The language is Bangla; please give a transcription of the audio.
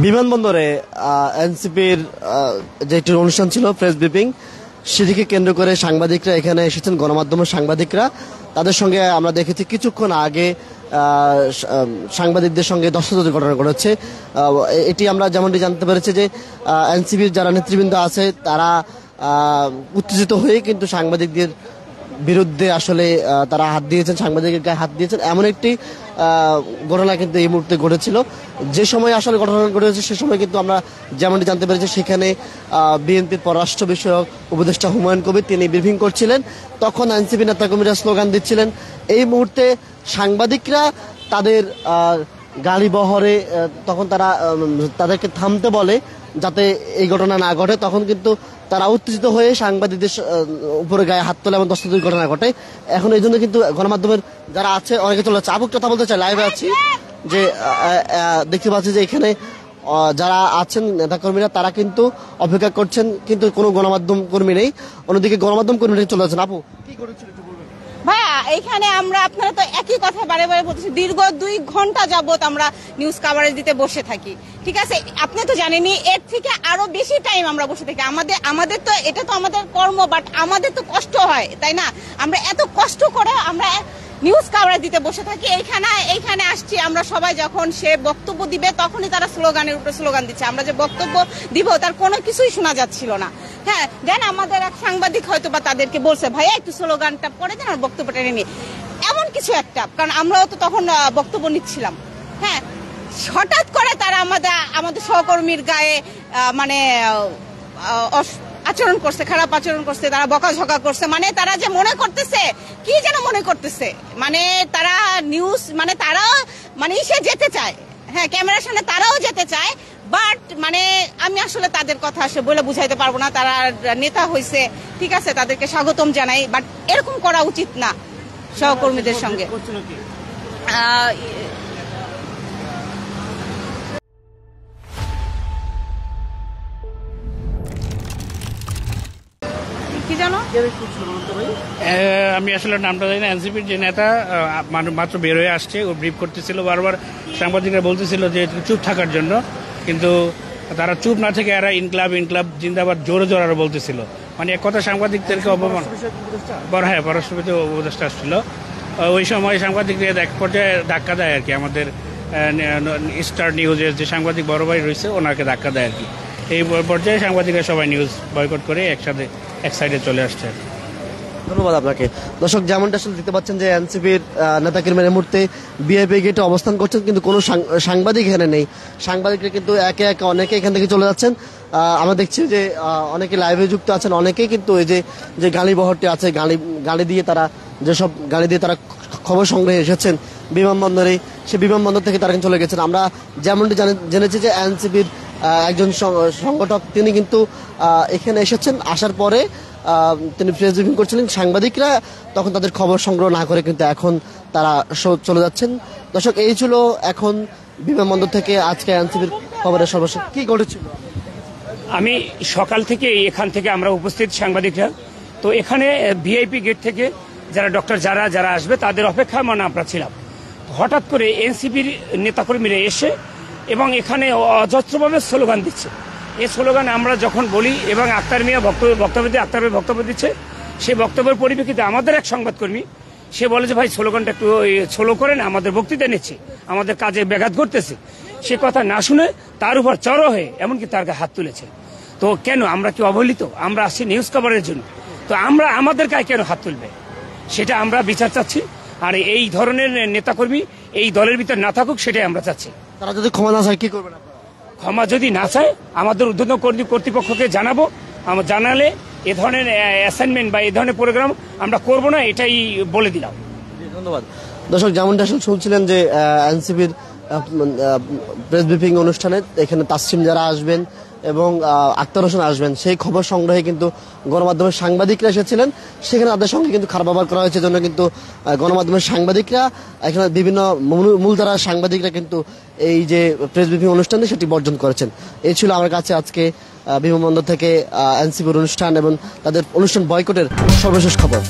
বিমানবন্দরে এনসিপির যে একটি অনুষ্ঠান ছিল প্রেস ব্রিফিং, সেটিকে কেন্দ্র করে সাংবাদিকরা এখানে এসেছেন, গণমাধ্যমের সাংবাদিকরা। তাদের সঙ্গে আমরা দেখেছি কিছুক্ষণ আগে সাংবাদিকদের সঙ্গে ধস্তাধস্তির ঘটনা ঘটেছে। এটি আমরা যেমনটি জানতে পেরেছি যে এনসিপির যারা নেতৃবৃন্দ আছে তারা উত্তেজিত হয়ে কিন্তু সাংবাদিকদের বিরুদ্ধে আসলে তারা হাত দিয়েছেন, সাংবাদিকের গায়ে হাত দিয়েছেন, এমন একটি ঘটনা কিন্তু এই মুহূর্তে ঘটেছিল। যে সময় আসলে ঘটনা ঘটেছে সে সময় কিন্তু আমরা যেমনটি জানতে পেরেছি সেখানে বিএনপির পররাষ্ট্র বিষয়ক উপদেষ্টা হুমায়ুন কবির তিনি ব্রিফিং করছিলেন, তখন এনসিপি নেতাকর্মীরা স্লোগান দিচ্ছিলেন। এই মুহূর্তে সাংবাদিকরা তাদের গাড়ি বহরে তখন তাদেরকে থামতে বলে যাতে এই ঘটনা না ঘটে, তখন কিন্তু তারা উত্তেজিত হয়ে সাংবাদিকদের উপরে গায়ে হাত তোলে এবং ধস্তাধস্তির ঘটনা ঘটে। এখন এই জন্য কিন্তু গণমাধ্যমের যারা আছে অনেকে চলে যাচ্ছে। আপু কথা বলতে চাই, লাইভে আছি, যে দেখতে পাচ্ছি যে এখানে যারা আছেন নেতাকর্মীরা তারা কিন্তু অপেক্ষা করছেন, কিন্তু কোনো গণমাধ্যম কর্মী নেই। অন্যদিকে গণমাধ্যম কর্মীরা চলে যাচ্ছেন। আপু কি করেছিল ভাইয়া? এখানে আপনারা তো একই কথা বারে বারে বলতেছি, দীর্ঘ 2 ঘন্টা যাবত আমরা নিউজ কাভারেজ দিতে বসে থাকি, ঠিক আছে? আপনি তো জানেনই, এর থেকে আরো বেশি টাইম আমরা বসে থাকি। আমাদের তো এটা তো আমাদের কর্ম, বাট আমাদের তো কষ্ট হয়, তাই না? আমরা এত কষ্ট করে আমরা নিউজ কাভারেজ দিতে বসে থাকি। এইখানে আসছি আমরা সবাই, যখন সে বক্তব্য দিবে তখনই তারা স্লোগানের উপরে স্লোগান দিচ্ছে। আমরা যে বক্তব্য দিব তার কোনো কিছুই শোনা যাচ্ছিল না। হ্যাঁ, দেন আমাদের এক সাংবাদিক হয়তো বা তাদেরকে বলছে, ভাইয়া একটু স্লোগানটা পড়ে দেন আর বক্তব্যটা নিয়ে, এমন কিছু একটা, কারণ আমরাও তো তখন বক্তব্য নিচ্ছিলাম। হ্যাঁ, হঠাৎ করে তারা আমাদের সহকর্মীর গায়ে মানে আচরণ করছে, খারাপ আচরণ করছে, তারা বকাঝকা করছে। মানে তারা যে মনে করতেছে, কি যেন মনে করতেছে, মানে তারা নিউজ, মানে তারাও মানে সে যেতে চায়, হ্যাঁ ক্যামেরার সামনে তারাও যেতে চায়, বাট মানে আমি আসলে তাদের কথা আসলে বলে বুঝাইতে পারবো না। তারা নেতা হয়েছে, ঠিক আছে, তাদেরকে স্বাগতম জানাই, বাট এরকম করা উচিত না সহকর্মীদের সঙ্গে। কি জানো, আমি আসলে নামটা জানি না। এনসিপির যে নেতা মাত্র বের হয়ে আসছে, ও ব্রিফ করতেছিল, বারবার সাংবাদিকরা বলতেছিল যে চুপ থাকার জন্য, কিন্তু তারা চুপ না থেকে এরা ইনকলাব জিন্দাবাদ জোরে জোরে আরো বলতেছিল। মানে এক কথা সাংবাদিকদেরকে অপমান। হ্যাঁ, পররাষ্ট্রমন্ত্রী উপদেষ্টা আসছিল। ওই সময় সাংবাদিকদের এক পর্যায়ে ধাক্কা দেয় আর কি, আমাদের স্টার নিউজের যে সাংবাদিক বড় ভাই রয়েছে ওনাকে ধাক্কা দেয় আর কি। এই পর্যায়ে সাংবাদিকরা সবাই নিউজ বয়কট করে একসাথে এক সাইডে চলে আসছে। ধন্যবাদ আপনাকে। দর্শক, যেমনটা আসলে দেখতে পাচ্ছেন যে এনসিপির নেতাকর্মীরা এই মুহূর্তে বিআইপি গেটে অবস্থান করছেন, কিন্তু কোনো সাংবাদিক এখানে নেই। সাংবাদিকরা কিন্তু একে একে অনেকে এখান থেকে চলে যাচ্ছেন। আমরা দেখছি যে অনেকে লাইভে যুক্ত আছেন, অনেকেই কিন্তু এই যে গাড়ি বহরটি আছে, গাড়ি দিয়ে তারা খবর সংগ্রহে এসেছেন বিমানবন্দরে, সে বিমানবন্দর থেকে তারা চলে গেছেন। আমরা যেমনটি জেনেছি যে এনসিপির একজন সংগঠক তিনি কিন্তু এখানে এসেছেন, আসার পরে তিনি প্রেস ব্রিফিং করছিলেন। সাংবাদিকরা তখন তাদের খবর সংগ্রহ না করে কিন্তু এখন তারা চলে যাচ্ছেন। দর্শক, এই ছিল এখন বিমানবন্দর থেকে আজকে এনসিপির খবরের সর্বশেষ। কি ঘটেছিল? আমি সকাল থেকে এখান থেকে আমরা উপস্থিত সাংবাদিকরা, তো এখানে ভিআইপি গেট থেকে যারা ডক্টর যারা আসবে তাদের অপেক্ষা মানে আমরা ছিলাম। হঠাৎ করে এনসিপির নেতাকর্মীরা এসে এবং এখানে অজস্রভাবে স্লোগান দিচ্ছে। এই স্লোগান আমরা যখন বলি এবং আক্তার মিয়া বক্তব্য দিচ্ছে, সেই বক্তব্যের পরিপ্রেক্ষিতে আমাদের এক সংবাদকর্মী সে বলে যে ভাই স্লোগানটা একটু স্লো করেন, আমাদের বক্তৃতা নিচ্ছে, আমাদের কাজে ব্যাঘাত ঘটতেছে। সে কথা না শুনে তার উপর চড়ো হয়ে এমনকি তার গায়ে হাত তুলেছে। তো কেন, আমরা কি অবহেলিত? আমরা আসছি নিউজ কভারের জন্য, তো আমাদের গায়ে কেন হাত তুলবে? সেটা আমরা বিচার চাচ্ছি। আর এই ধরনের নেতাকর্মী এই দলের ভিতর না থাকুক, সেটাই আমরা চাচ্ছি। তারা যদি ক্ষমা না চায় কি করবেন? ক্ষমা যদি না চায় আমাদের ঊর্ধ্বতন কর্তৃপক্ষকে জানাবো। আমরা জানালে এ ধরনের অ্যাসাইনমেন্ট বা এ ধরনের প্রোগ্রাম আমরা করব না, এটাই বলে দিলাম। ধন্যবাদ। দর্শক, যেমনটা আসলে শুনছিলেন যে এনসিপির প্রেস ব্রিফিং অনুষ্ঠানে এখানে তাসসিম যারা আসবেন এবং আক্তার হোসেন আসবেন, সেই খবর সংগ্রহে কিন্তু গণমাধ্যমের সাংবাদিকরা এসেছিলেন। সেখানে তাদের সঙ্গে কিন্তু খারাপ ব্যবহার করা হয়েছে, জন্য কিন্তু গণমাধ্যমের সাংবাদিকরা এখানে বিভিন্ন মূলধারার সাংবাদিকরা কিন্তু এই যে প্রেস ব্রিফিং অনুষ্ঠানে সেটি বর্জন করেছেন। এই ছিল আমার কাছে আজকে বিমানবন্দর থেকে এনসিপির অনুষ্ঠান এবং তাদের অনুষ্ঠান বয়কটের সর্বশেষ খবর।